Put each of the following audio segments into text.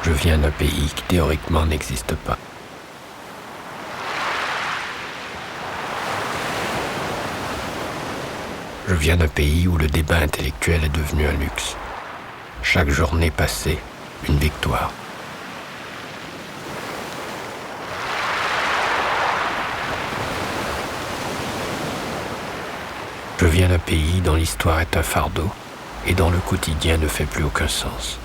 Je viens d'un pays qui théoriquement n'existe pas. Je viens d'un pays où le débat intellectuel est devenu un luxe. Chaque journée passée, une victoire. Je viens d'un pays dont l'histoire est un fardeau et dont le quotidien ne fait plus aucun sens.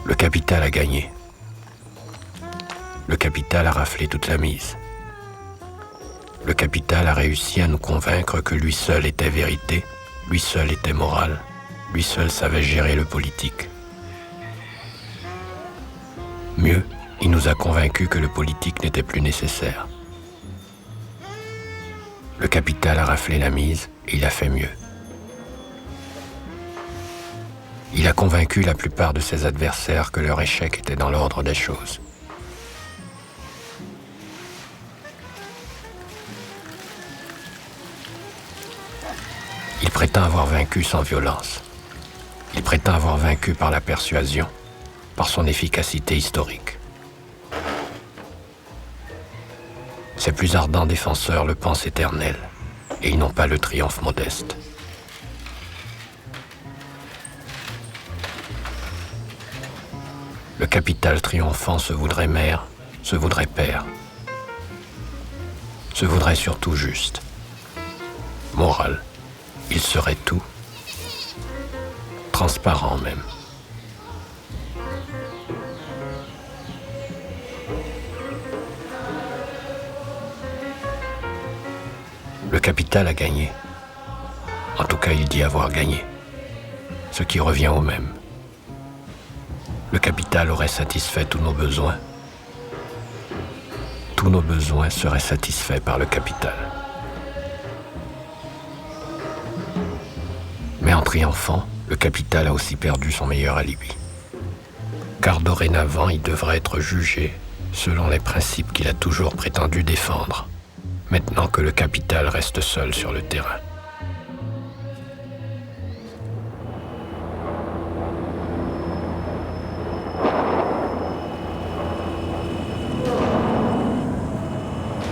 Le capital a gagné. Le capital a raflé toute la mise. Le capital a réussi à nous convaincre que lui seul était vérité, lui seul était moral, lui seul savait gérer le politique. Mieux, il nous a convaincus que le politique n'était plus nécessaire. Le capital a raflé la mise et il a fait mieux. Il a convaincu la plupart de ses adversaires que leur échec était dans l'ordre des choses. Il prétend avoir vaincu sans violence. Il prétend avoir vaincu par la persuasion, par son efficacité historique. Ses plus ardents défenseurs le pensent éternel, et ils n'ont pas le triomphe modeste. Le capital triomphant se voudrait mère, se voudrait père, se voudrait surtout juste. Moral, il serait tout, transparent même. Le capital a gagné. En tout cas, il dit avoir gagné, ce qui revient au même. Le capital aurait satisfait tous nos besoins. Tous nos besoins seraient satisfaits par le capital. Mais en triomphant, le capital a aussi perdu son meilleur alibi. Car dorénavant, il devrait être jugé selon les principes qu'il a toujours prétendu défendre, maintenant que le capital reste seul sur le terrain.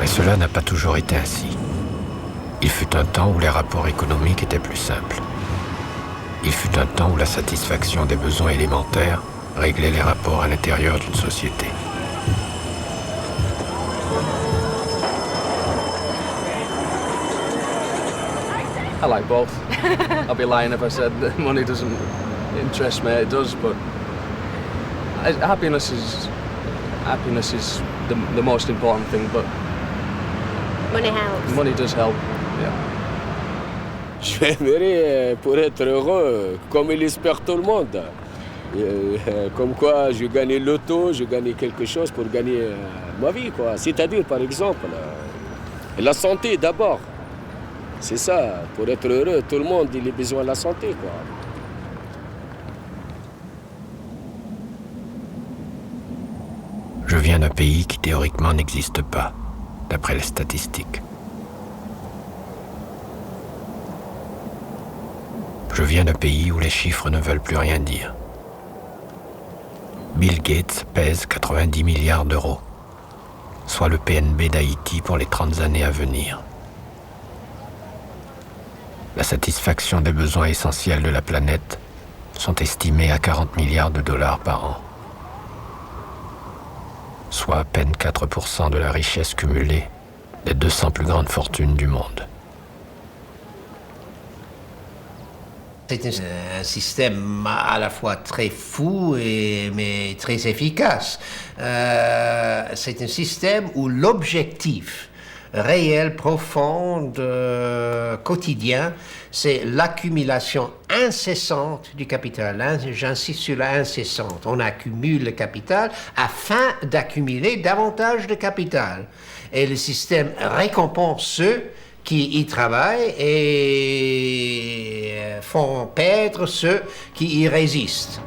Mais cela n'a pas toujours été ainsi. Il fut un temps où les rapports économiques étaient plus simples. Il fut un temps où la satisfaction des besoins élémentaires réglait les rapports à l'intérieur d'une société. I like both. I'll be lying if I said that money doesn't interest me. It does, but happiness is the most important thing. But money helps. Money does help. Yeah. J'aimerais pour être heureux, comme il espère tout le monde. Comme quoi, je gagne l'auto, je gagne quelque chose pour gagner ma vie, quoi. C'est-à-dire, par exemple, la santé d'abord. C'est ça, pour être heureux, tout le monde il a besoin de la santé, quoi. Je viens d'un pays qui théoriquement n'existe pas, d'après les statistiques. vient de pays où les chiffres ne veulent plus rien dire. Bill Gates pèse 90 milliards d'euros, soit le PNB d'Haïti pour les 30 années à venir. La satisfaction des besoins essentiels de la planète sont estimés à 40 milliards de dollars par an, soit à peine 4% de la richesse cumulée des 200 plus grandes fortunes du monde. C'est un système à la fois très fou mais très efficace. C'est un système où l'objectif réel, profond, quotidien, c'est l'accumulation incessante du capital. J'insiste sur la incessante. On accumule le capital afin d'accumuler davantage de capital. Et le système récompense ceux qui y travaillent et font perdre ceux qui y résistent.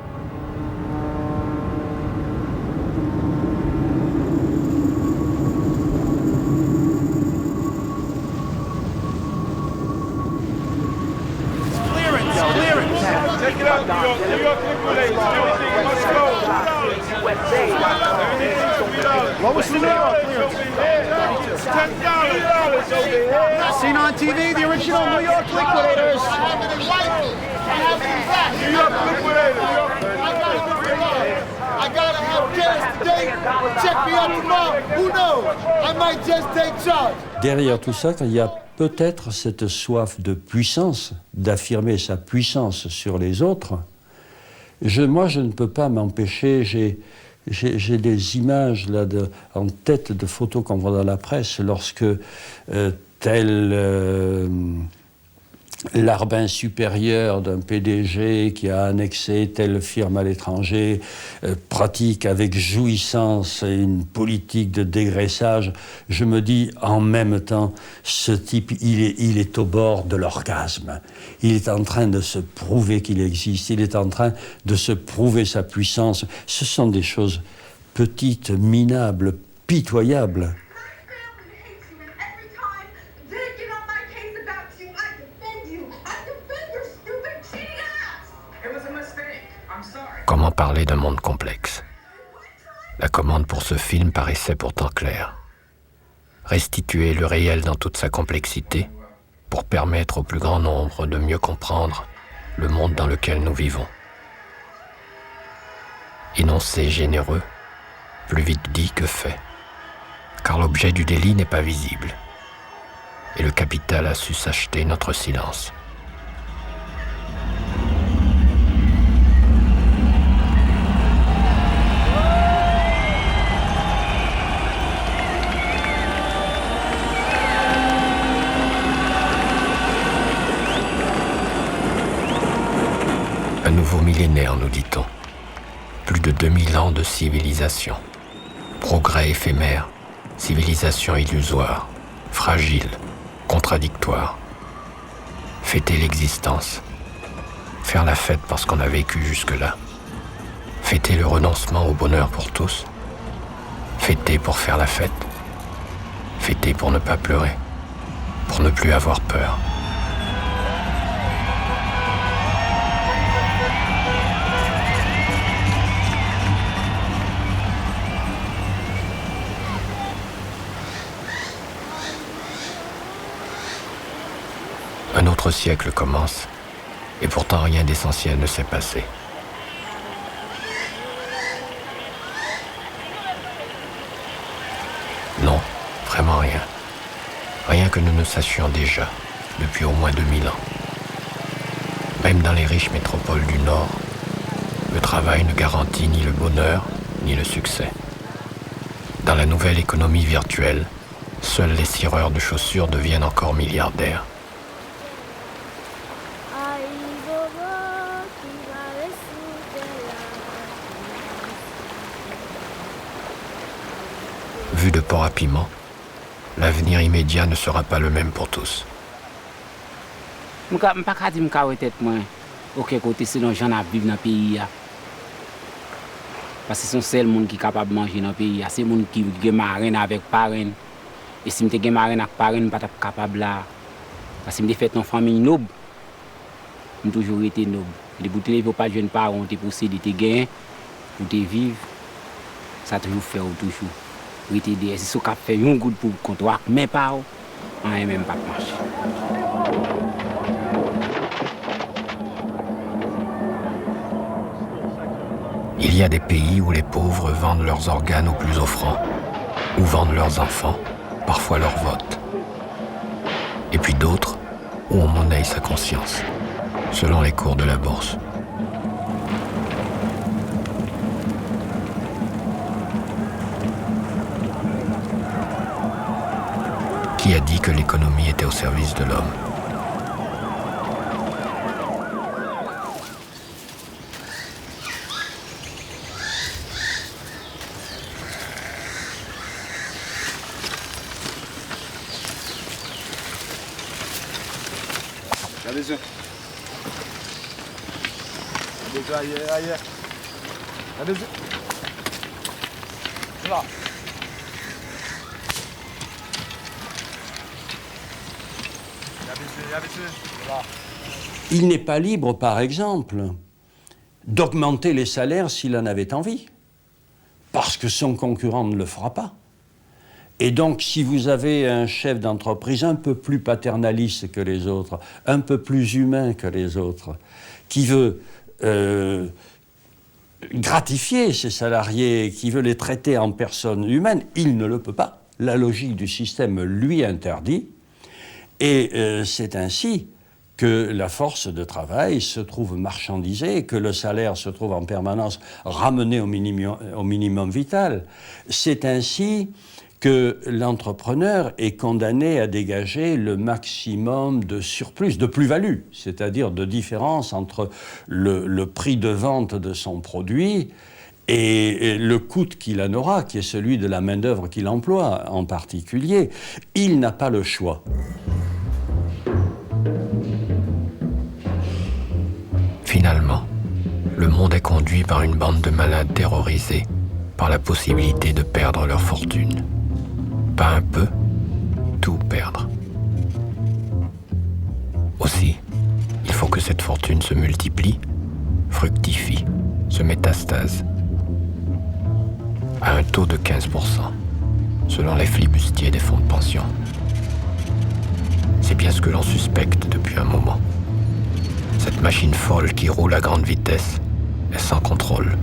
What was the New York clearance? Seen on TV, the original New York Liquidators. New York Liquidators. I gotta have cash today. Check me out tomorrow. Who knows? I might just take charge. Derrière tout ça, il y a peut-être cette soif de puissance, d'affirmer sa puissance sur les autres. Moi, je ne peux pas m'empêcher. J'ai des images là en tête de photos qu'on voit dans la presse lorsque l'arbin supérieur d'un PDG qui a annexé telle firme à l'étranger pratique avec jouissance une politique de dégraissage. Je me dis en même temps, ce type, il est au bord de l'orgasme. Il est en train de se prouver qu'il existe. Il est en train de se prouver sa puissance. Ce sont des choses petites, minables, pitoyables. Comment parler d'un monde complexe? La commande pour ce film paraissait pourtant claire. Restituer le réel dans toute sa complexité pour permettre au plus grand nombre de mieux comprendre le monde dans lequel nous vivons. Énoncé généreux, plus vite dit que fait, car l'objet du délit n'est pas visible, et le capital a su s'acheter notre silence. Un nouveau millénaire, nous dit-on. Plus de 2000 ans de civilisation. Progrès éphémère, civilisation illusoire, fragile, contradictoire. Fêter l'existence. Faire la fête parce qu'on a vécu jusque-là. Fêter le renoncement au bonheur pour tous. Fêter pour faire la fête. Fêter pour ne pas pleurer. Pour ne plus avoir peur. Un autre siècle commence, et pourtant rien d'essentiel ne s'est passé. Non, vraiment rien. Rien que nous ne sachions déjà, depuis au moins 2000 ans. Même dans les riches métropoles du Nord, le travail ne garantit ni le bonheur, ni le succès. Dans la nouvelle économie virtuelle, seuls les cireurs de chaussures deviennent encore milliardaires. Vu de port à piment, l'avenir immédiat ne sera pas le même pour tous. Je ne peux pas dire que je côté sinon j'en ai vivre dans le pays. Parce que c'est le seul monde qui est capable de manger dans le pays. C'est le monde qui est marraine avec parrain. Et si je suis marraine avec parrain, je ne suis pas capable là. Parce que je fais une famille noble. j'ai toujours été noble. Les bouteilles, il ne faut pas jeune parents, tu posséder tes gains, pour te vivre, ça toujours fait toujours. C'est ce qui fait un goût pour contre mes parents, on n'a même pas marché. Il y a des pays où les pauvres vendent leurs organes aux plus offrants, ou vendent leurs enfants, parfois leur vote. Et puis d'autres où on monnaie sa conscience, selon les cours de la bourse. Qui a dit que l'économie était au service de l'homme? Regardez-y. Ailleurs. Regardez-y. Là. Il n'est pas libre, par exemple, d'augmenter les salaires s'il en avait envie, parce que son concurrent ne le fera pas. Et donc, si vous avez un chef d'entreprise un peu plus paternaliste que les autres, un peu plus humain que les autres, qui veut gratifier ses salariés, qui veut les traiter en personnes humaines, il ne le peut pas. La logique du système lui interdit. Et c'est ainsi que la force de travail se trouve marchandisée, que le salaire se trouve en permanence ramené au minimum vital. C'est ainsi que l'entrepreneur est condamné à dégager le maximum de surplus, de plus-value, c'est-à-dire de différence entre le prix de vente de son produit et le coût qu'il en aura, qui est celui de la main-d'œuvre qu'il emploie en particulier. Il n'a pas le choix. Finalement, le monde est conduit par une bande de malades terrorisés par la possibilité de perdre leur fortune. Pas un peu, tout perdre. Aussi, il faut que cette fortune se multiplie, fructifie, se métastase. À un taux de 15%, selon les flibustiers des fonds de pension. C'est bien ce que l'on suspecte depuis un moment. Cette machine folle qui roule à grande vitesse est sans contrôle.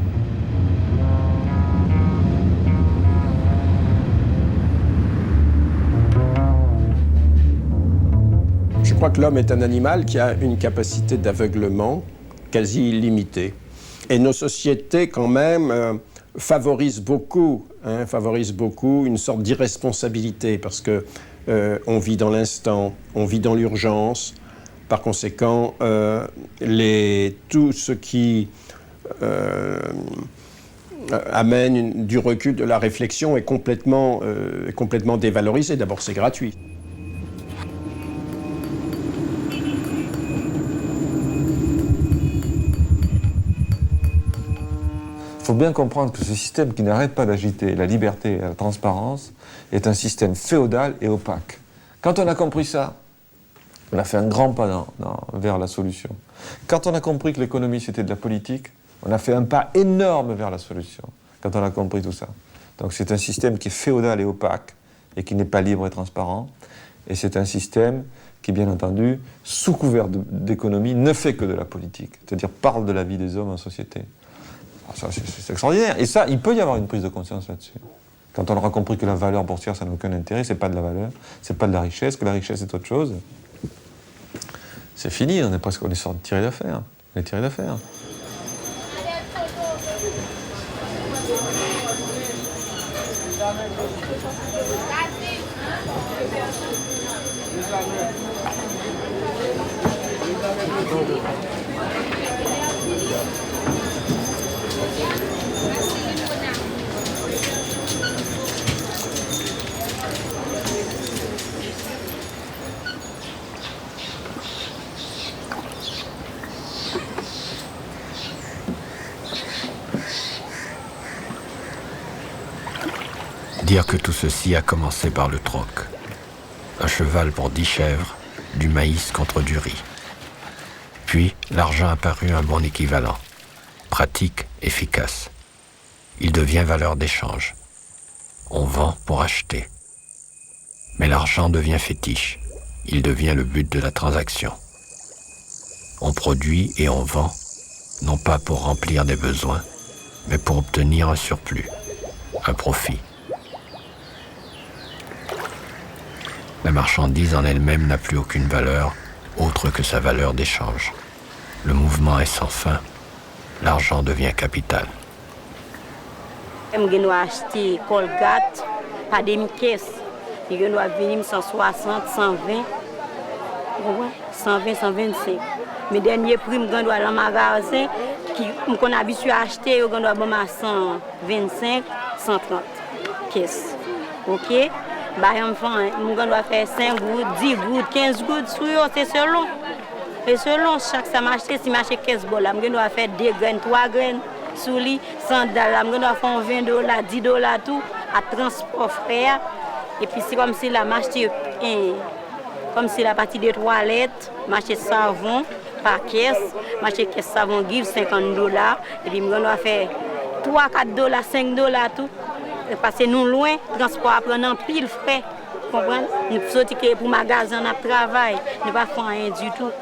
Je crois que l'homme est un animal qui a une capacité d'aveuglement quasi illimitée. Et nos sociétés, quand même, favorisent beaucoup une sorte d'irresponsabilité parce que on vit dans l'instant, on vit dans l'urgence. Par conséquent, tout ce qui amène du recul de la réflexion est complètement dévalorisé. D'abord, c'est gratuit. Il faut bien comprendre que ce système qui n'arrête pas d'agiter la liberté et la transparence est un système féodal et opaque. Quand on a compris ça, on a fait un grand pas vers la solution. Quand on a compris que l'économie c'était de la politique, on a fait un pas énorme vers la solution, quand on a compris tout ça. Donc c'est un système qui est féodal et opaque, et qui n'est pas libre et transparent, et c'est un système qui, bien entendu, sous couvert d'économie, ne fait que de la politique, c'est-à-dire parle de la vie des hommes en société. Alors ça, c'est extraordinaire, et ça, il peut y avoir une prise de conscience là-dessus. Quand on aura compris que la valeur boursière, ça n'a aucun intérêt, c'est pas de la valeur, c'est pas de la richesse, que la richesse est autre chose, c'est fini, on est sorti tiré d'affaire. On est tiré d'affaire. Dire que tout ceci a commencé par le troc. Un cheval pour 10 chèvres, du maïs contre du riz. Puis, l'argent apparut un bon équivalent, pratique, efficace. Il devient valeur d'échange. On vend pour acheter. Mais l'argent devient fétiche. Il devient le but de la transaction. On produit et on vend, non pas pour remplir des besoins, mais pour obtenir un surplus, un profit. La marchandise en elle-même n'a plus aucune valeur, autre que sa valeur d'échange. Le mouvement est sans fin. L'argent devient capital. Je vais acheter Colgate par des caisses. Je vais venir 160, 120, 120, 125. Mes derniers prix, je dois aller dans le magasin, qui qu'on habitué à acheter, je dois aller 125, 130 caisses. OK? Je dois faire 5 gouttes, 10 gouttes, 15 gouttes sur eux, c'est selon. Et selon chaque ça m'acheter, si m'achète 15 bols, je dois faire 2 graines, 3 graines sur lui, 100 $, je dois faire 20 $, 10 $, tout, à transport frère. Et puis c'est comme si la m'acheter comme si la partie des toilettes, m'acheter savon par caisse, m'acheter caisse savon give 50 $, et puis je dois faire 3, 4 $, 5 $, tout. Parce que nous loin, transport prend en pile frais. Comprenez? Nous sortons pour magasin, on travail, nous ne pas faire rien du tout.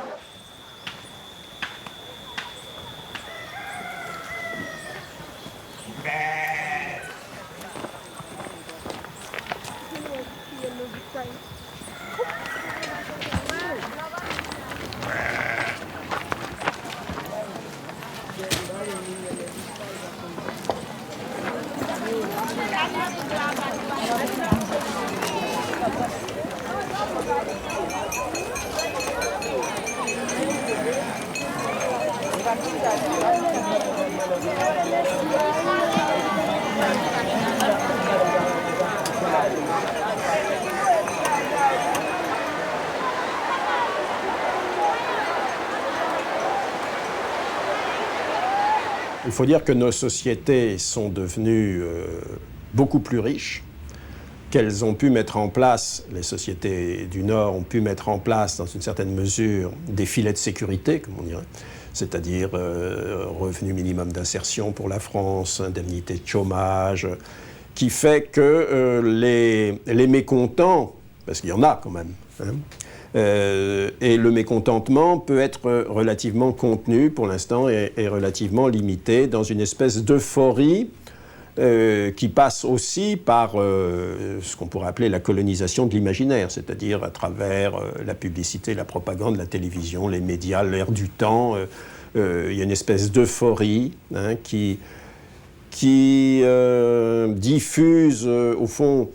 Il faut dire que nos sociétés sont devenues beaucoup plus riches, qu'elles ont pu mettre en place, les sociétés du Nord ont pu mettre en place dans une certaine mesure des filets de sécurité, comme on dirait, c'est-à-dire revenu minimum d'insertion pour la France, indemnité de chômage, qui fait que les mécontents, parce qu'il y en a quand même, hein, et le mécontentement peut être relativement contenu pour l'instant et relativement limité dans une espèce d'euphorie qui passe aussi par ce qu'on pourrait appeler la colonisation de l'imaginaire, c'est-à-dire à travers la publicité, la propagande, la télévision, les médias, l'air du temps. Il y a une espèce d'euphorie hein, qui diffuse au fond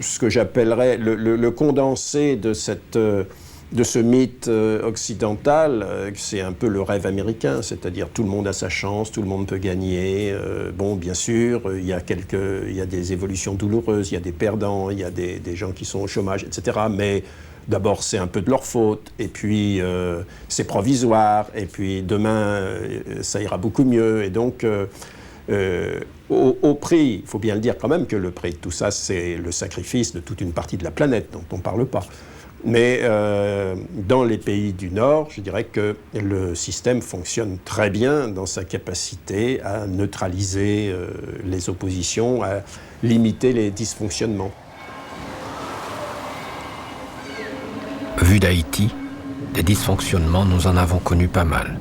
ce que j'appellerais le condensé de ce mythe occidental, c'est un peu le rêve américain, c'est-à-dire tout le monde a sa chance, tout le monde peut gagner. Bon, bien sûr, il y a des évolutions douloureuses, il y a des perdants, il y a des gens qui sont au chômage, etc. Mais d'abord, c'est un peu de leur faute, et puis c'est provisoire, et puis demain, ça ira beaucoup mieux. Et donc, au prix, il faut bien le dire quand même que le prix de tout ça, c'est le sacrifice de toute une partie de la planète dont on ne parle pas. Mais dans les pays du Nord, je dirais que le système fonctionne très bien dans sa capacité à neutraliser les oppositions, à limiter les dysfonctionnements. Vu d'Haïti, des dysfonctionnements, nous en avons connu pas mal.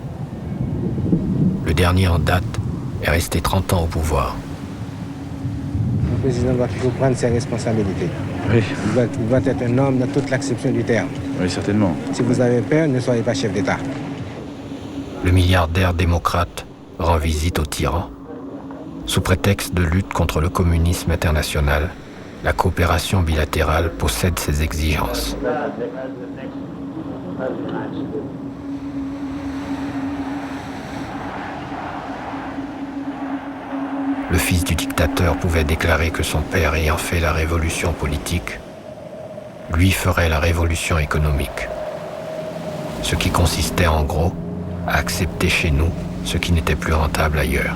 Le dernier en date est resté 30 ans au pouvoir. Le président doit toujours prendre ses responsabilités. Oui. Il doit être un homme dans toute l'acception du terme. Oui, certainement. Si vous avez peur, ne soyez pas chef d'État. Le milliardaire démocrate rend visite au tyran. Sous prétexte de lutte contre le communisme international, la coopération bilatérale possède ses exigences. Le fils du dictateur pouvait déclarer que son père ayant fait la révolution politique, lui ferait la révolution économique. Ce qui consistait en gros à accepter chez nous ce qui n'était plus rentable ailleurs.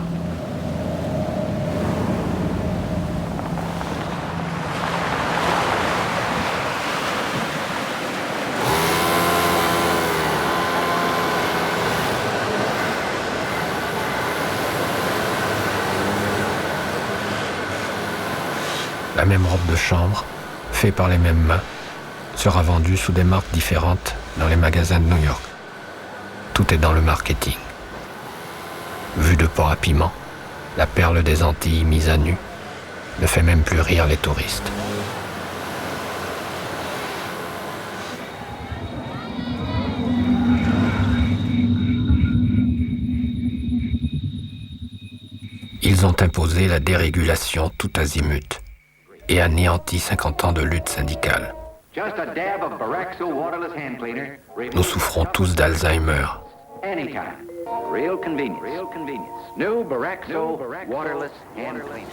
la même robe de chambre, fait par les mêmes mains, sera vendue sous des marques différentes dans les magasins de New York. Tout est dans le marketing. Vue de port à piment, la perle des Antilles mise à nu ne fait même plus rire les touristes. Ils ont imposé la dérégulation tout azimut et anéanti 50 ans de lutte syndicale. Nous souffrons tous d'Alzheimer. Real convenience. New Baraxo waterless hand cleaner.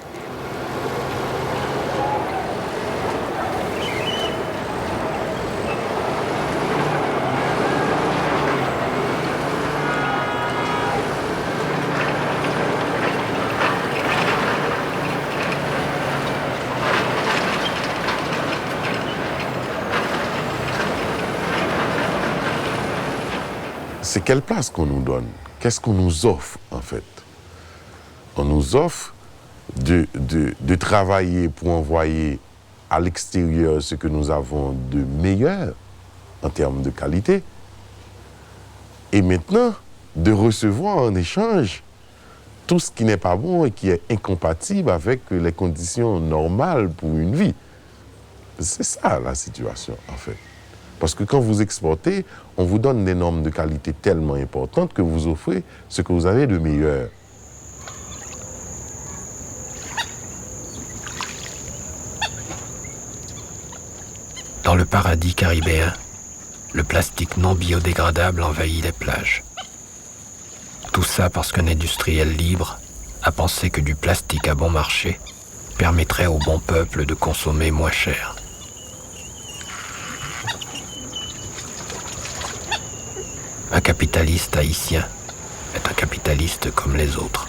C'est quelle place qu'on nous donne? Qu'est-ce qu'on nous offre, en fait? On nous offre de travailler pour envoyer à l'extérieur ce que nous avons de meilleur en termes de qualité. Et maintenant, de recevoir en échange tout ce qui n'est pas bon et qui est incompatible avec les conditions normales pour une vie. C'est ça la situation, en fait. Parce que quand vous exportez, on vous donne des normes de qualité tellement importantes que vous offrez ce que vous avez de meilleur. Dans le paradis caribéen, le plastique non biodégradable envahit les plages. Tout ça parce qu'un industriel libre a pensé que du plastique à bon marché permettrait au bon peuple de consommer moins cher. Un capitaliste haïtien est un capitaliste comme les autres.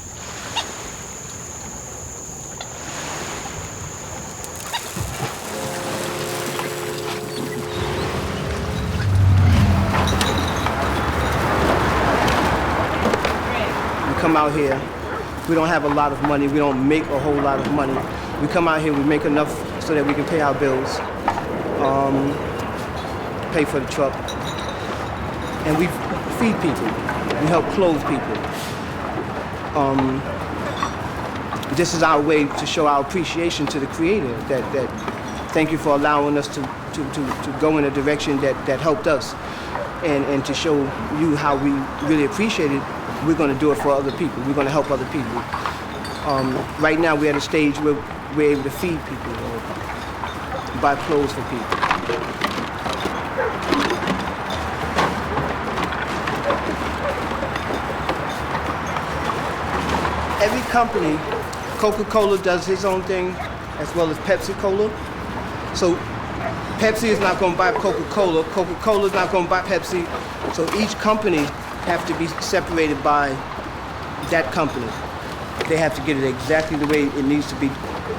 We come out here, we don't have a lot of money, we don't make a whole lot of money. We come out here, we make enough so that we can pay our bills, pay for the truck, and we feed people, we help clothe people. This is our way to show our appreciation to the Creator, that thank you for allowing us to go in a direction that helped us, and to show you how we really appreciate it. We're going to do it for other people. We're going to help other people. Right now we're at a stage where we're able to feed people or buy clothes for people. Every company, Coca-Cola does his own thing as well as Pepsi-Cola. So Pepsi is not going to buy Coca-Cola, Coca-Cola is not going to buy Pepsi. So each company have to be separated by that company. They have to get it exactly the way it needs to be.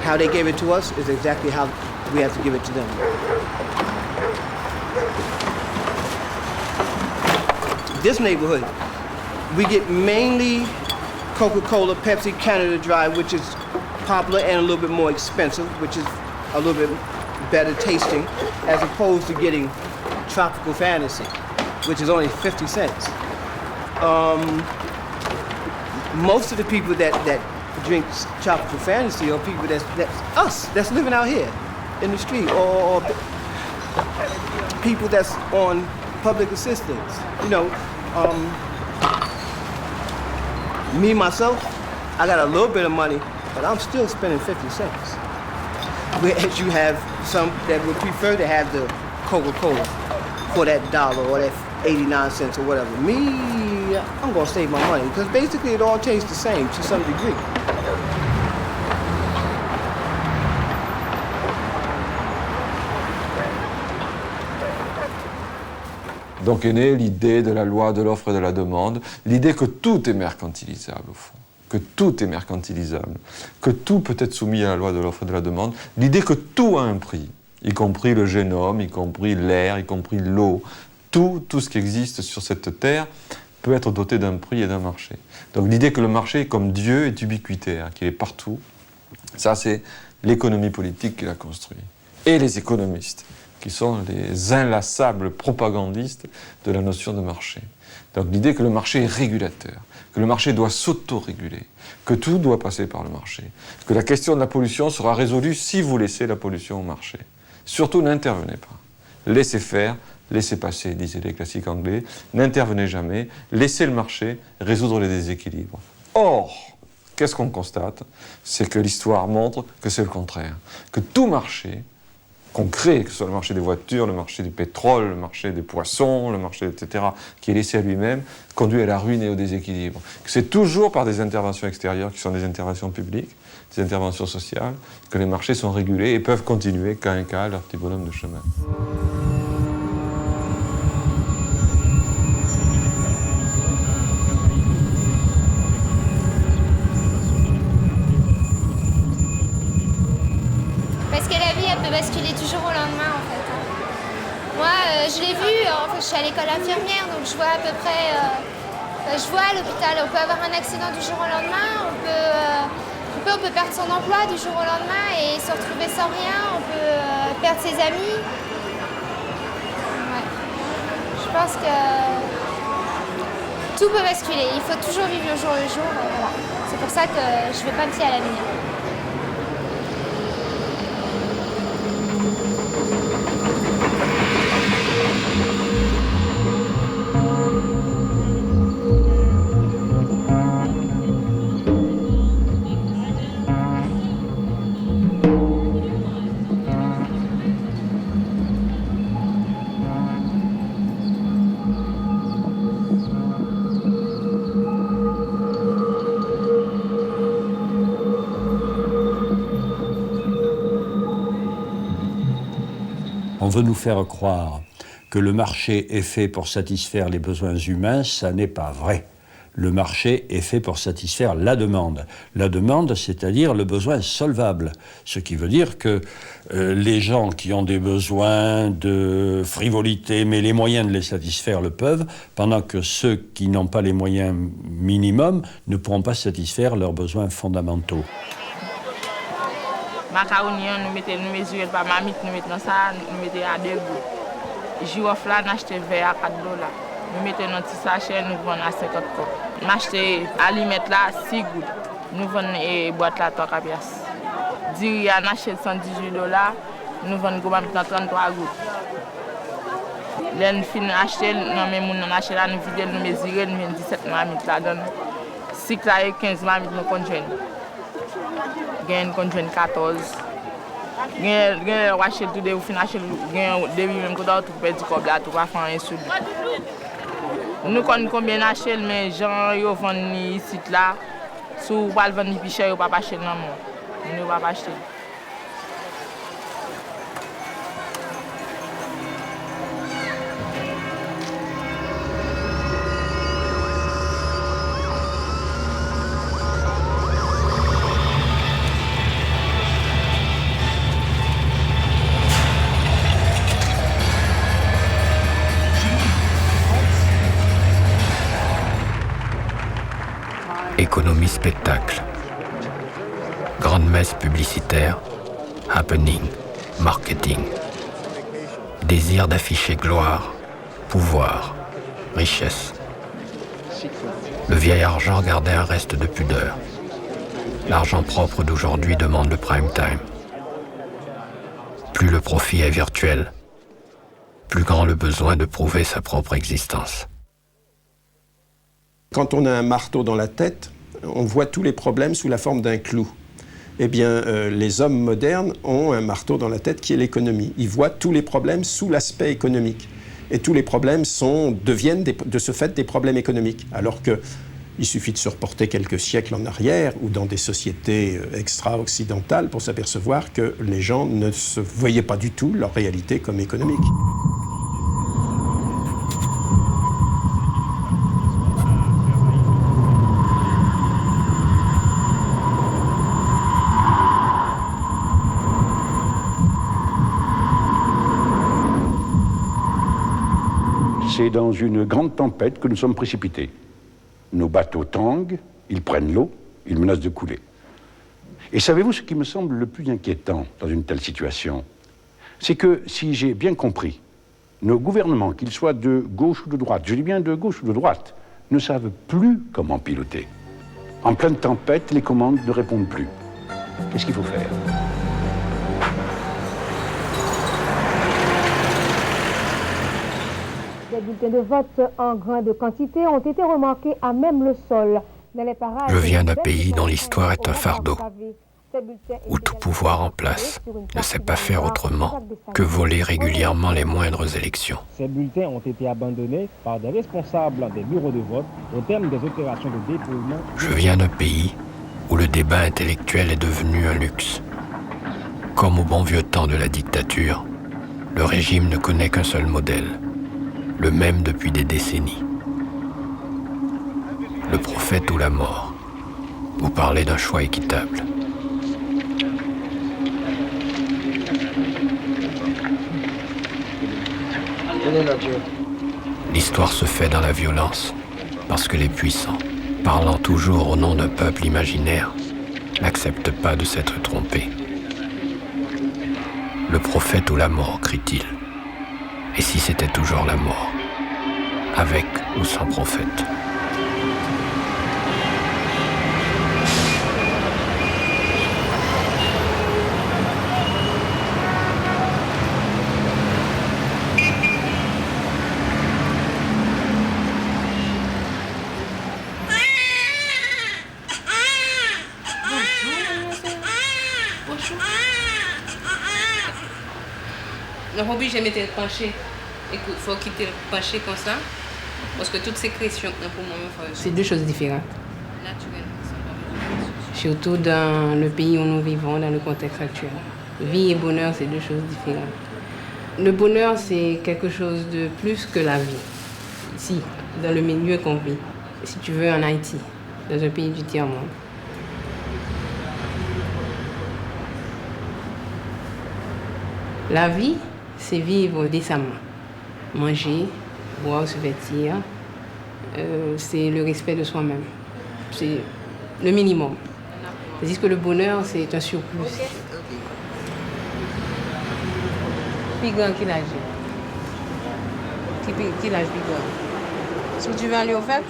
How they gave it to us is exactly how we have to give it to them. This neighborhood, we get mainly Coca-Cola, Pepsi, Canada Dry, which is popular and a little bit more expensive, which is a little bit better tasting, as opposed to getting Tropical Fantasy, which is only 50 cents. Most of the people that drink Tropical Fantasy are people that's us, that's living out here in the street, or people that's on public assistance. You know, me, myself, I got a little bit of money, but I'm still spending 50 cents. Whereas you have some that would prefer to have the Coca-Cola for that $1 or that 89 cents or whatever. Me, I'm gonna save my money, because basically it all tastes the same to some degree. Donc est née l'idée de la loi de l'offre et de la demande, l'idée que tout est mercantilisable au fond, que tout est mercantilisable, que tout peut être soumis à la loi de l'offre et de la demande, l'idée que tout a un prix, y compris le génome, y compris l'air, y compris l'eau, tout ce qui existe sur cette terre peut être doté d'un prix et d'un marché. Donc l'idée que le marché, comme Dieu, est ubiquitaire, qu'il est partout, ça c'est l'économie politique qu'il a construite. Et les économistes, qui sont les inlassables propagandistes de la notion de marché. Donc l'idée que le marché est régulateur, que le marché doit s'auto-réguler, que tout doit passer par le marché, que la question de la pollution sera résolue si vous laissez la pollution au marché. Surtout, n'intervenez pas. Laissez faire, laissez passer, disaient les classiques anglais. N'intervenez jamais, laissez le marché résoudre les déséquilibres. Or, qu'est-ce qu'on constate? C'est que l'histoire montre que c'est le contraire. Que tout marché qu'on crée, que ce soit le marché des voitures, le marché du pétrole, le marché des poissons, le marché, etc., qui est laissé à lui-même, conduit à la ruine et au déséquilibre. Que c'est toujours par des interventions extérieures, qui sont des interventions publiques, des interventions sociales, que les marchés sont régulés et peuvent continuer, cas un cas, leur petit bonhomme de chemin. Parce que la vie, elle peut basculer du jour au lendemain, en fait. Moi, je l'ai vu, en fait, je suis à l'école infirmière, donc je vois à peu près... je vois à l'hôpital, on peut avoir un accident du jour au lendemain, on peut perdre son emploi du jour au lendemain et se retrouver sans rien, on peut perdre ses amis. Ouais. Je pense que tout peut basculer, il faut toujours vivre le jour le jour. Voilà. C'est pour ça que je ne vais pas me fier à l'avenir. On veut nous faire croire que le marché est fait pour satisfaire les besoins humains, ça n'est pas vrai. Le marché est fait pour satisfaire la demande. La demande, c'est-à-dire le besoin solvable. Ce qui veut dire que les gens qui ont des besoins de frivolité, mais les moyens de les satisfaire le peuvent, pendant que ceux qui n'ont pas les moyens minimums ne pourront pas satisfaire leurs besoins fondamentaux. Macaroni, nous mesurons par mamite, nous mettons ça, nous mettons à 2 gouttes. Girofle là, nous achetons verre à 4 $. Nous mettons notre petit sachet, nous vendons à 50 copes. Nous achetons aliments là, 6 gouttes. Nous vendons une boîte là, 3 piastres. Diri, nous achetons 118 $, nous vendons 33 gouttes. Nous finissons d'acheter, nous achetons là, nous vidons, nous mesurons, nous mettons 17 mamites là. Si là, 15 mamites, nous conjoignons. Gagne conjoint 14. Gagne acheter tout de vous finir gagne depuis même quand tu perds du cob là tu vas faire un sou. Nous connaissons combien acheter mais gens yo vend ici là sous pas vendre plus cher pas acheter non non. Nous pas acheter. Économie spectacle. Grande messe publicitaire, happening, marketing. Désir d'afficher gloire, pouvoir, richesse. Le vieil argent gardait un reste de pudeur. L'argent propre d'aujourd'hui demande le prime time. Plus le profit est virtuel, plus grand le besoin de prouver sa propre existence. Quand on a un marteau dans la tête, on voit tous les problèmes sous la forme d'un clou. Eh bien, les hommes modernes ont un marteau dans la tête qui est l'économie. Ils voient tous les problèmes sous l'aspect économique. Et tous les problèmes deviennent de ce fait des problèmes économiques. Alors qu'il suffit de se reporter quelques siècles en arrière ou dans des sociétés extra-occidentales pour s'apercevoir que les gens ne se voyaient pas du tout leur réalité comme économique. C'est dans une grande tempête que nous sommes précipités. Nos bateaux tanguent, ils prennent l'eau, ils menacent de couler. Et savez-vous ce qui me semble le plus inquiétant dans une telle situation? C'est que, si j'ai bien compris, nos gouvernements, qu'ils soient de gauche ou de droite, je dis bien de gauche ou de droite, ne savent plus comment piloter. En pleine tempête, les commandes ne répondent plus. Qu'est-ce qu'il faut faire? Des bulletins de vote en grande quantité ont été remarqués à même le sol. Je viens d'un pays dont l'histoire est un fardeau, où tout pouvoir en place ne sait pas faire autrement que voler régulièrement les moindres élections. Ces bulletins ont été abandonnés par des responsables des bureaux de vote au terme des opérations de dépouillement. Je viens d'un pays où le débat intellectuel est devenu un luxe. Comme au bon vieux temps de la dictature, le régime ne connaît qu'un seul modèle, le même depuis des décennies. Le prophète ou la mort. Vous parlez d'un choix équitable. L'histoire se fait dans la violence, parce que les puissants, parlant toujours au nom d'un peuple imaginaire, n'acceptent pas de s'être trompés. Le prophète ou la mort, crie-t-il. Et si c'était toujours la mort, avec ou sans prophète? Non, obligé de mettre le penché. Écoute, il faut quitter le penché comme ça. Parce que toutes ces questions, pour moi, c'est deux choses différentes. Surtout dans le pays où nous vivons, dans le contexte actuel. Vie et bonheur, c'est deux choses différentes. Le bonheur, c'est quelque chose de plus que la vie. Ici, dans le milieu qu'on vit. Si tu veux, en Haïti, dans un pays du tiers-monde. La vie, c'est vivre décemment. Manger, boire, se vêtir, c'est le respect de soi-même. C'est le minimum. C'est-à-dire que le bonheur, c'est un surplus. Plus grand qu'il âge. Qu'il âge plus grand. Est-ce que tu veux aller au fait?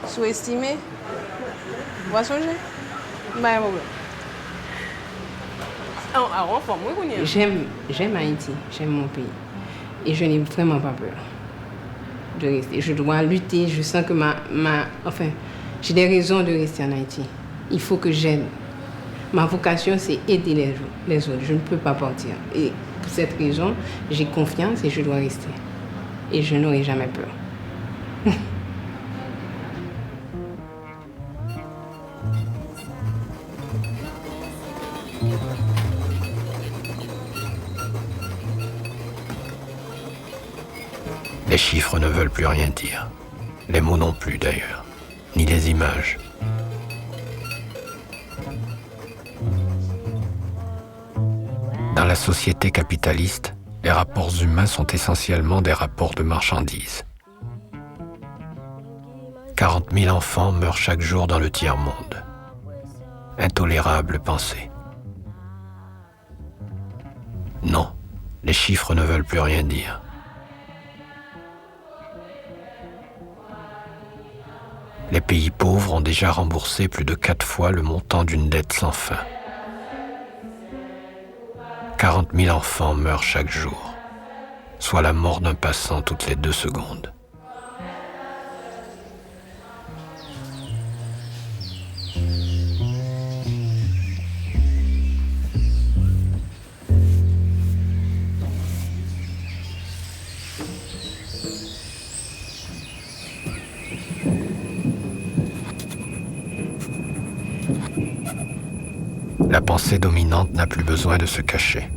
Sous-estimer? Va songer? Bah, J'aime Haïti, j'aime mon pays. Et je n'ai vraiment pas peur de rester. Je dois lutter, je sens que j'ai des raisons de rester en Haïti. Il faut que j'aide. Ma vocation, c'est aider les autres. Je ne peux pas partir. Et pour cette raison, j'ai confiance et je dois rester. Et je n'aurai jamais peur. Les chiffres ne veulent plus rien dire. Les mots non plus d'ailleurs, ni les images. Dans la société capitaliste, les rapports humains sont essentiellement des rapports de marchandises. 40 000 enfants meurent chaque jour dans le tiers-monde. Intolérable pensée. Non, les chiffres ne veulent plus rien dire. Les pays pauvres ont déjà remboursé plus de 4 fois le montant d'une dette sans fin. 40 000 enfants meurent chaque jour, soit la mort d'un passant toutes les 2 secondes. La pensée dominante n'a plus besoin de se cacher.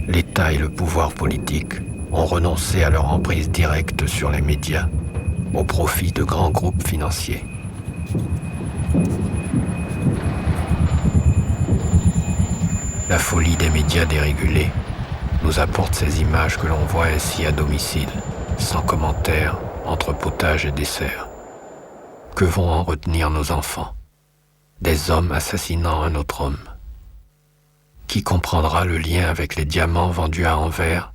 L'État et le pouvoir politique ont renoncé à leur emprise directe sur les médias au profit de grands groupes financiers. La folie des médias dérégulés nous apporte ces images que l'on voit ainsi à domicile, sans commentaire, entre potage et dessert. Que vont en retenir nos enfants? des hommes assassinant un autre homme. Qui comprendra le lien avec les diamants vendus à Anvers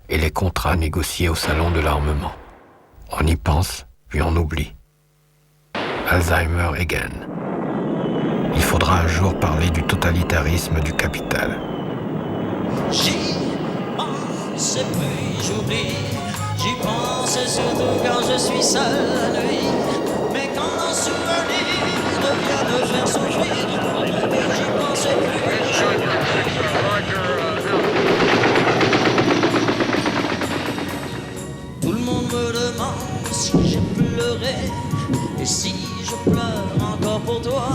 et les contrats négociés au salon de l'armement? On y pense, puis on oublie. Alzheimer again. Il faudra un jour parler du totalitarisme du capital. J'y pense et puis j'oublie. J'y pense surtout quand je suis seul la nuit. Mais quand un souvenir devient me faire souffrir, j'y pense et puis j'oublie. Tout le monde me demande si j'ai pleuré et si je pleure encore pour toi.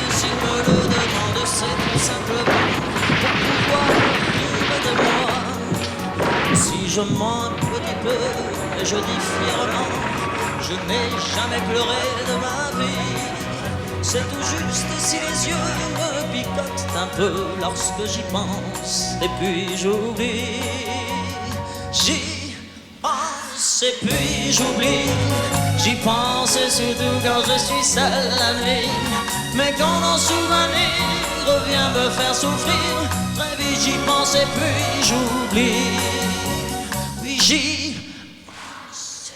S'il me le demande, c'est tout simplement pour pouvoir vivre de moi. Si je mens un petit peu, et je dis fièrement, je n'ai jamais pleuré de ma vie. C'est tout juste si les yeux me picotent un peu lorsque j'y pense, et puis j'oublie. J'y pense et puis j'oublie. J'y pense surtout quand je suis seul la nuit. Mais quand un souvenir revient me faire souffrir, très vite j'y pense et puis j'oublie. Oui, j'y pense.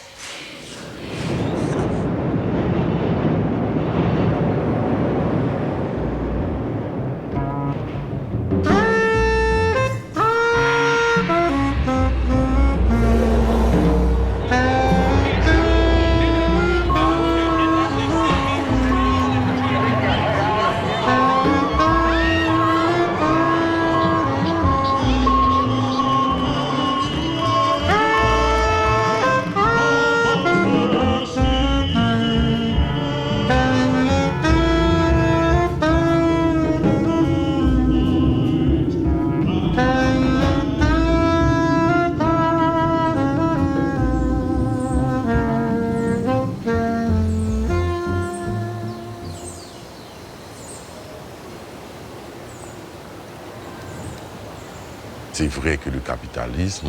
C'est vrai que le capitalisme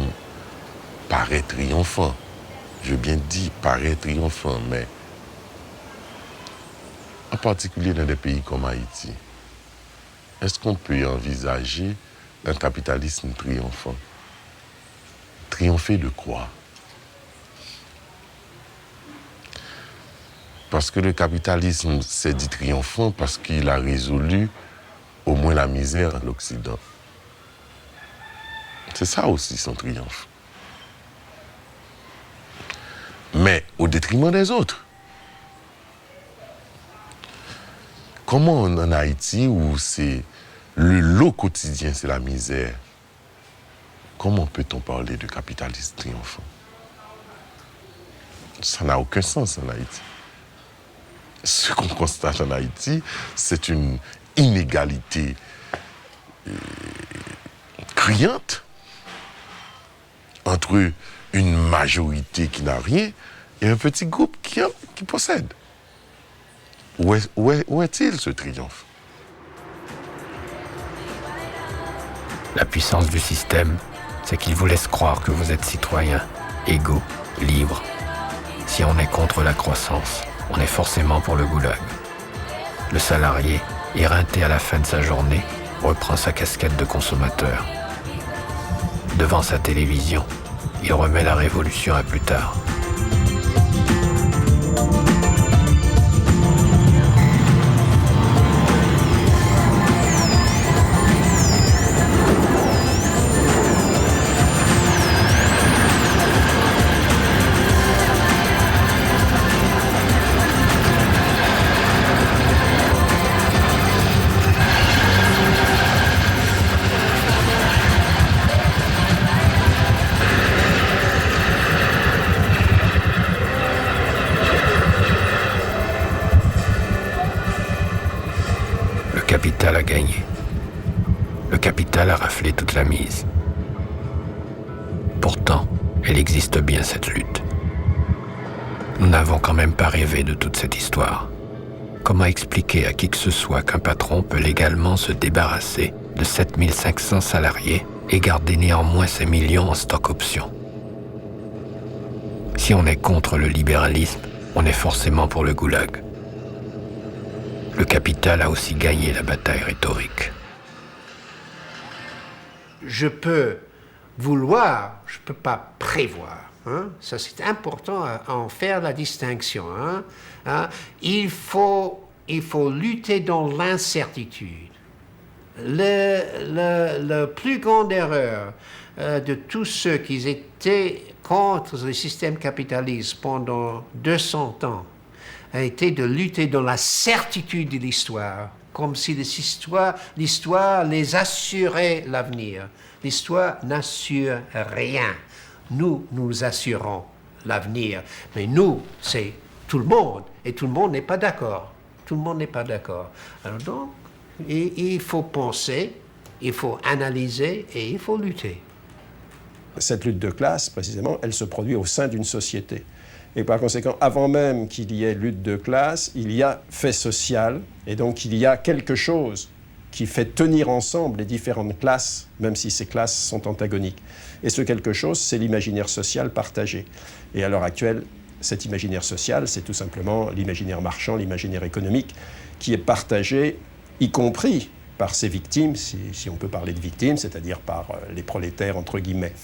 paraît triomphant. Je bien dis paraît triomphant, mais en particulier dans des pays comme Haïti, est-ce qu'on peut envisager un capitalisme triomphant? Triompher de quoi? Parce que le capitalisme s'est dit triomphant parce qu'il a résolu au moins la misère à l'Occident. C'est ça aussi son triomphe. Mais au détriment des autres. Comment en Haïti, où c'est le lot quotidien, c'est la misère, comment peut-on parler de capitalisme triomphant? Ça n'a aucun sens en Haïti. Ce qu'on constate en Haïti, c'est une inégalité criante entre une majorité qui n'a rien et un petit groupe qui possède. Où est-il ce triomphe? La puissance du système, c'est qu'il vous laisse croire que vous êtes citoyen, égaux, libre. Si on est contre la croissance, on est forcément pour le goulag. Le salarié, éreinté à la fin de sa journée, reprend sa casquette de consommateur. Devant sa télévision, il remet la révolution à plus tard. Le capital a gagné. Le capital a raflé toute la mise. Pourtant, elle existe bien, cette lutte. Nous n'avons quand même pas rêvé de toute cette histoire. Comment expliquer à qui que ce soit qu'un patron peut légalement se débarrasser de 7500 salariés et garder néanmoins ces millions en stock option? Si on est contre le libéralisme, on est forcément pour le goulag. Le capital a aussi gagné la bataille rhétorique. Je peux vouloir, je ne peux pas prévoir. Hein? Ça, c'est important à en faire la distinction. Hein? Il faut lutter dans l'incertitude. La plus grande erreur de tous ceux qui étaient contre le système capitaliste pendant 200 ans a été de lutter dans la certitude de l'histoire, comme si l'histoire les assurait l'avenir. L'histoire n'assure rien. Nous assurons l'avenir. Mais nous, c'est tout le monde. Et tout le monde n'est pas d'accord. Tout le monde n'est pas d'accord. Alors donc, il faut penser, il faut analyser et il faut lutter. Cette lutte de classe, précisément, elle se produit au sein d'une société. Et par conséquent, avant même qu'il y ait lutte de classe, il y a fait social. Et donc, il y a quelque chose qui fait tenir ensemble les différentes classes, même si ces classes sont antagoniques. Et ce quelque chose, c'est l'imaginaire social partagé. Et à l'heure actuelle, cet imaginaire social, c'est tout simplement l'imaginaire marchand, l'imaginaire économique, qui est partagé, y compris par ses victimes, si on peut parler de victimes, c'est-à-dire par les prolétaires, entre guillemets,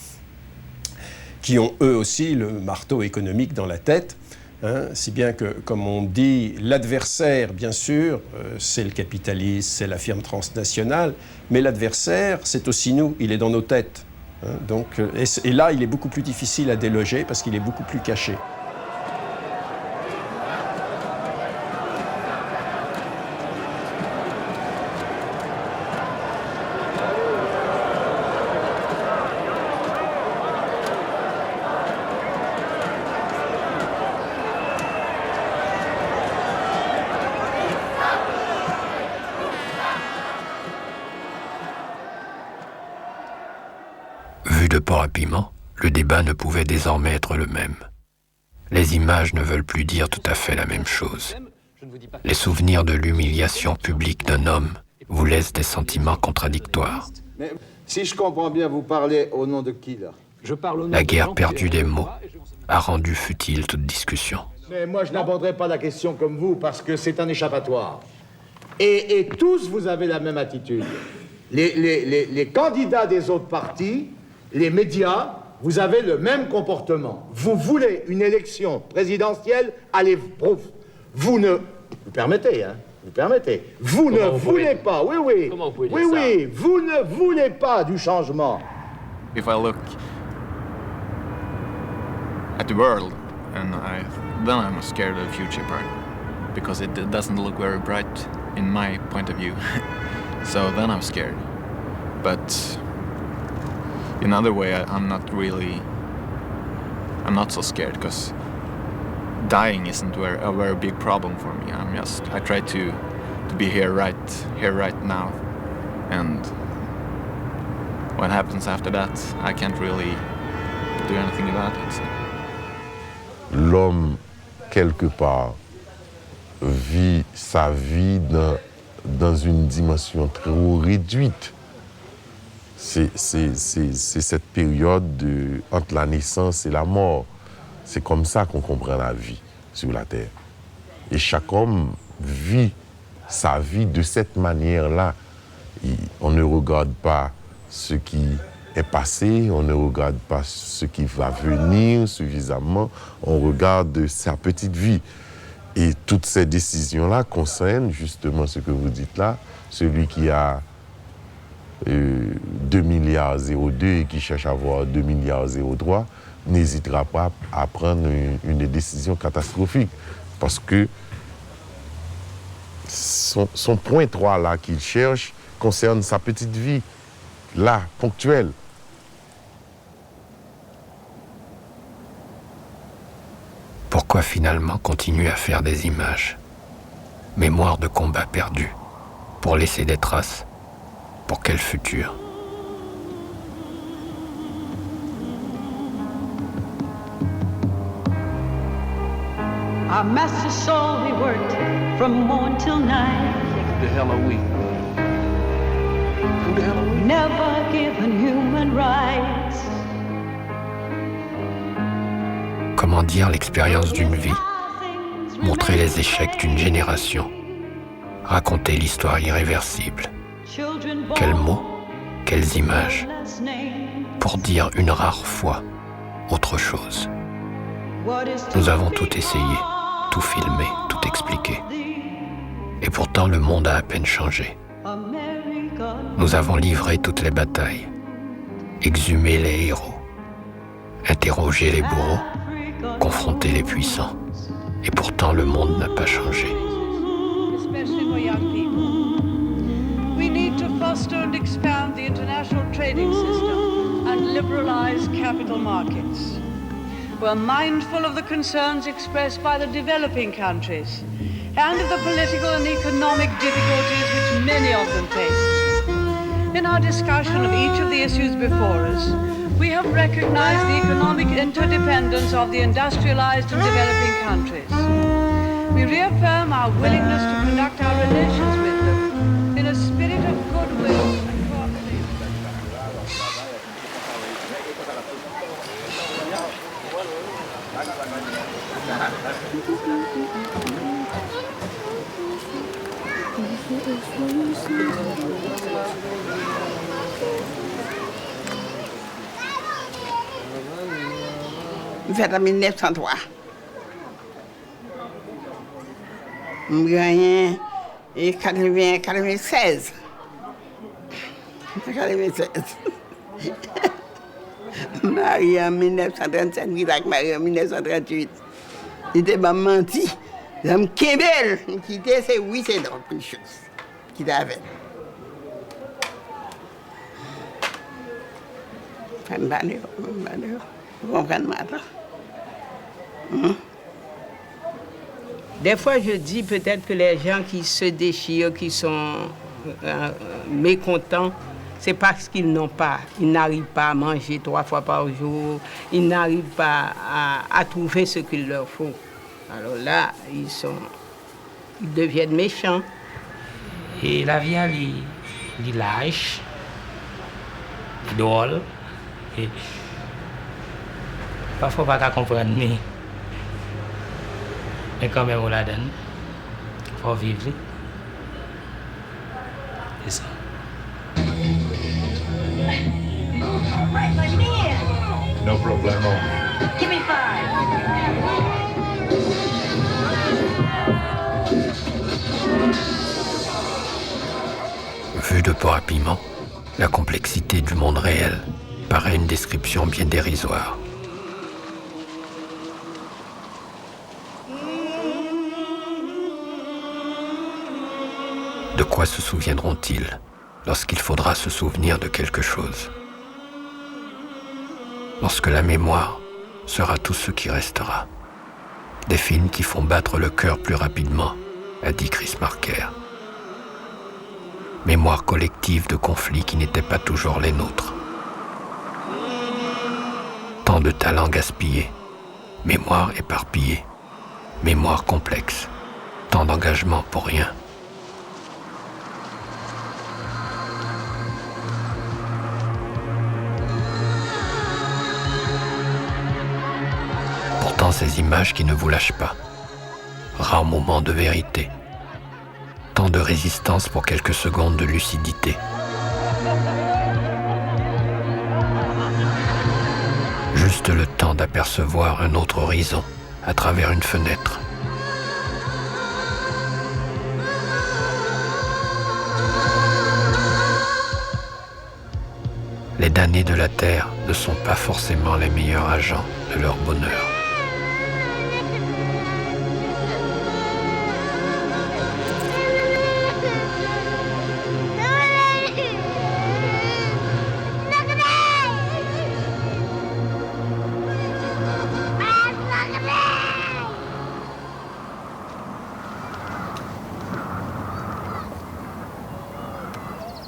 qui ont eux aussi le marteau économique dans la tête, hein, si bien que, comme on dit, l'adversaire, bien sûr, c'est le capitalisme, c'est la firme transnationale, mais l'adversaire, c'est aussi nous, il est dans nos têtes. Hein, donc, et là, il est beaucoup plus difficile à déloger parce qu'il est beaucoup plus caché. Vu de port à piment, le débat ne pouvait désormais être le même. Les images ne veulent plus dire tout à fait la même chose. Les souvenirs de l'humiliation publique d'un homme vous laissent des sentiments contradictoires. Mais si je comprends bien, vous parlez au nom de qui, là? La guerre perdue des mots a rendu futile toute discussion. Mais moi, je n'aborderai pas la question comme vous, parce que c'est un échappatoire. Et tous, vous avez la même attitude. Les candidats des autres partis, les médias, vous avez le même comportement. Vous voulez une élection présidentielle, allez, vous ne... Vous permettez, hein? Vous permettez. Vous ne voulez pas, oui, oui. Comment vous pouvez dire oui, ça? oui, vous ne voulez pas du changement. If I look at the world, and then I'm scared of the future part, because it doesn't look very bright in my point of view. So then I'm scared. But in other way, I'm not so scared, because dying isn't a very big problem for me. I try to be here right now, and what happens after that, I can't really do anything about it. So. L'homme, quelque part, vit sa vie dans une dimension très réduite. C'est cette période entre la naissance et la mort. C'est comme ça qu'on comprend la vie sur la Terre. Et chaque homme vit sa vie de cette manière-là. On ne regarde pas ce qui est passé, on ne regarde pas ce qui va venir suffisamment, on regarde sa petite vie. Et toutes ces décisions-là concernent justement ce que vous dites là, celui qui a 2 milliards 02 et qui cherche à avoir 2 milliards 03 n'hésitera pas à prendre une décision catastrophique parce que son point 3 là qu'il cherche concerne sa petite vie, là, ponctuelle. Pourquoi finalement continuer à faire des images? Mémoire de combats perdus, pour laisser des traces. Pour quel futur? Our master saw we worked from morn till night. Who the hell are we? Who the hell are we? Never given human rights. Comment dire l'expérience d'une vie? Montrer les échecs d'une génération. raconter l'histoire irréversible. Quels mots, quelles images, pour dire une rare fois autre chose. Nous avons tout essayé, tout filmé, tout expliqué. Et pourtant le monde a à peine changé. Nous avons livré toutes les batailles, exhumé les héros, interrogé les bourreaux, confronté les puissants. Et pourtant le monde n'a pas changé. Especially for young people. We need to foster and expand the international trading system and liberalize capital markets. We're mindful of the concerns expressed by the developing countries and of the political and economic difficulties which many of them face. In our discussion of each of the issues before us, we have recognized the economic interdependence of the industrialized and developing countries. We reaffirm our willingness to conduct our relations with them in a spirit of goodwill and cooperation. Fait en 1903. Je gagnais en 96. 96. Marié en 1937, il a marié en 1938. Il m'a menti. Il m'a kébel. Il était, c'est oui, c'est donc une chose qu'il avait. Vous comprenez maintenant? Des fois, je dis peut-être que les gens qui se déchirent, qui sont mécontents, c'est parce qu'ils n'ont pas, ils n'arrivent pas à manger 3 fois par jour, ils n'arrivent pas à trouver ce qu'il leur faut. Alors là, ils deviennent méchants. Et la vie, elle lâche, elle drôle. Et parfois, pas qu'à comprendre, mais quand même, on la donne. Il faut vivre. C'est ça. No problemo. Give me 5. Vu de port à piment, la complexité du monde réel paraît une description bien dérisoire. De quoi se souviendront-ils lorsqu'il faudra se souvenir de quelque chose? Lorsque la mémoire sera tout ce qui restera. Des films qui font battre le cœur plus rapidement, a dit Chris Marker. Mémoire collective de conflits qui n'étaient pas toujours les nôtres. Tant de talents gaspillés, mémoire éparpillée, mémoire complexe, tant d'engagement pour rien. Pourtant ces images qui ne vous lâchent pas, rares moments de vérité, tant de résistance pour quelques secondes de lucidité. Juste le temps d'apercevoir un autre horizon à travers une fenêtre. Les damnés de la terre ne sont pas forcément les meilleurs agents de leur bonheur.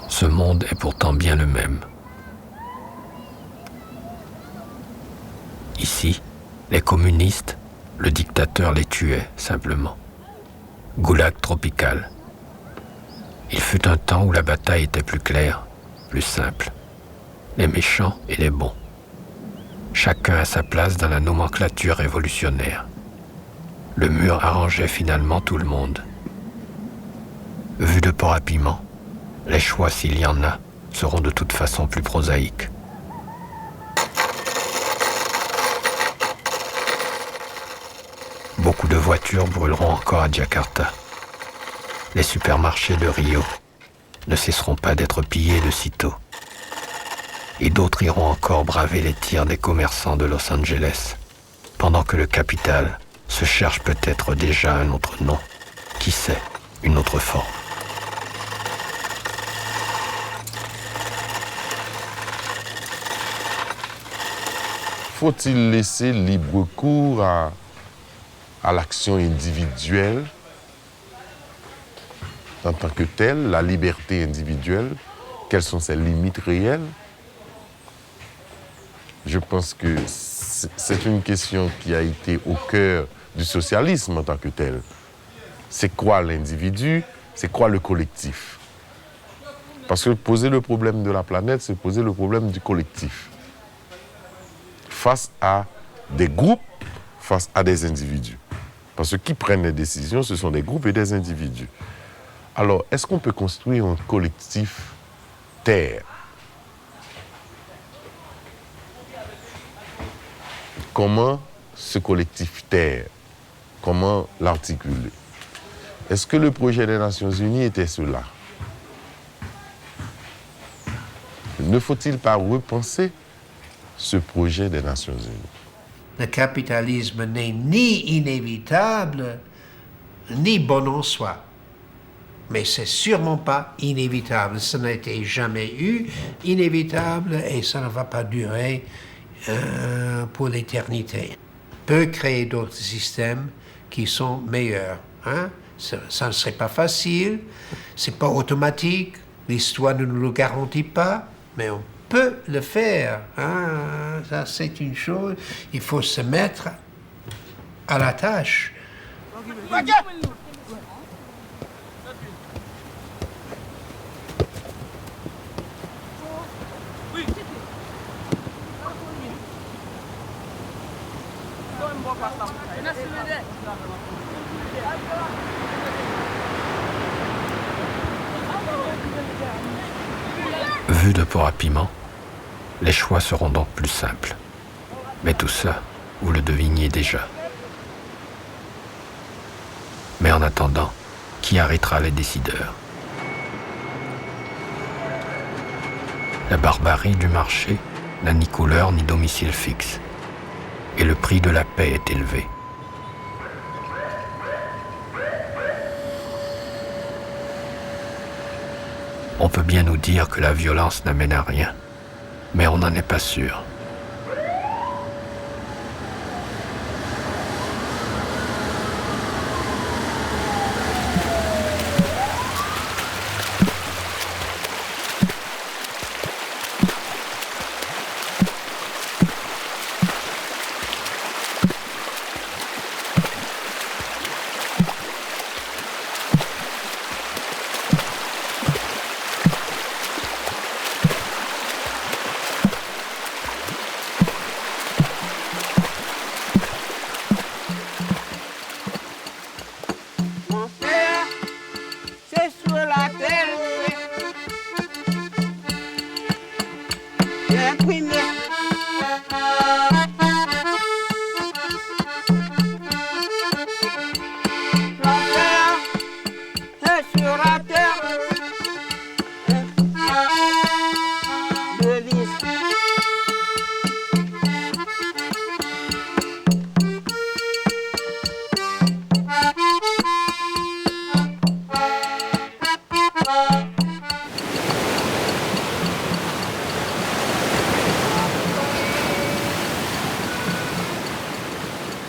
Ce monde est pourtant bien le même. Ici, les communistes, le dictateur les tuait simplement. Goulag tropical. Il fut un temps où la bataille était plus claire, plus simple. Les méchants et les bons. Chacun à sa place dans la nomenclature révolutionnaire. Le mur arrangeait finalement tout le monde. Vu de Port-à-Piment, les choix, s'il y en a, seront de toute façon plus prosaïques. Beaucoup de voitures brûleront encore à Jakarta. Les supermarchés de Rio ne cesseront pas d'être pillés de sitôt. Et d'autres iront encore braver les tirs des commerçants de Los Angeles, pendant que le capital se cherche peut-être déjà un autre nom, qui sait, une autre forme. Faut-il laisser libre cours à l'action individuelle en tant que telle, la liberté individuelle? Quelles sont ses limites réelles? Je pense que c'est une question qui a été au cœur du socialisme en tant que tel. C'est quoi l'individu? C'est quoi le collectif? Parce que poser le problème de la planète, c'est poser le problème du collectif. Face à des groupes, face à des individus. Parce que qui prennent les décisions, ce sont des groupes et des individus. Alors, est-ce qu'on peut construire un collectif Terre? Comment ce collectif Terre, comment l'articuler? Est-ce que le projet des Nations Unies était cela? Ne faut-il pas repenser ce projet des Nations Unies? Le capitalisme n'est ni inévitable, ni bon en soi. Mais c'est sûrement pas inévitable. Ça n'a été jamais eu inévitable et ça ne va pas durer pour l'éternité. On peut créer d'autres systèmes qui sont meilleurs. Hein? Ça ne serait pas facile, c'est pas automatique, l'histoire ne nous le garantit pas, mais on peut le faire. Hein? Ça, c'est une chose, il faut se mettre à la tâche. Vu de Port-à-Piment, les choix seront donc plus simples. Mais tout ça, vous le deviniez déjà. Mais en attendant, qui arrêtera les décideurs? La barbarie du marché n'a ni couleur ni domicile fixe. Et le prix de la paix est élevé. On peut bien nous dire que la violence n'amène à rien, mais on n'en est pas sûr.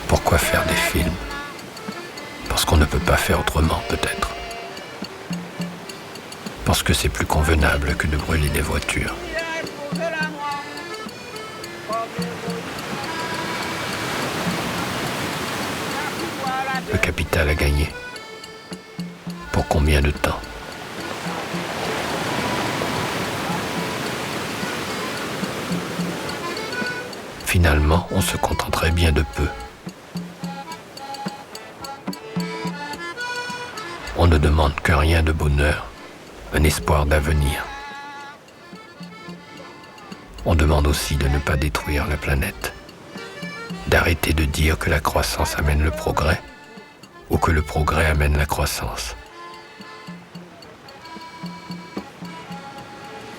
Pourquoi faire des films? Parce qu'on ne peut pas faire autrement, peut-être. Parce que c'est plus convenable que de brûler des voitures. Le capital a gagné. Pour combien de temps? Finalement, on se contenterait bien de peu. On ne demande qu'un rien de bonheur, un espoir d'avenir. On demande aussi de ne pas détruire la planète, d'arrêter de dire que la croissance amène le progrès ou que le progrès amène la croissance.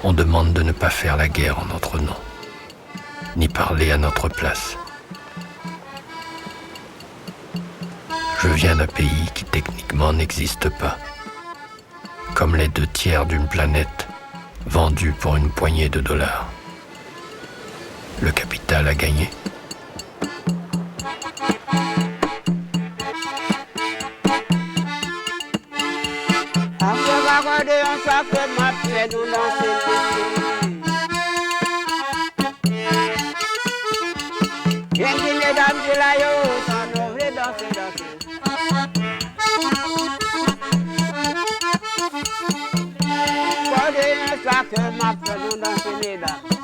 On demande de ne pas faire la guerre en notre nom, ni parler à notre place. Je viens d'un pays qui techniquement n'existe pas, comme les 2/3 d'une planète vendue pour une poignée de dollars. Le capital a gagné. Que m'a fait nous danser les dames.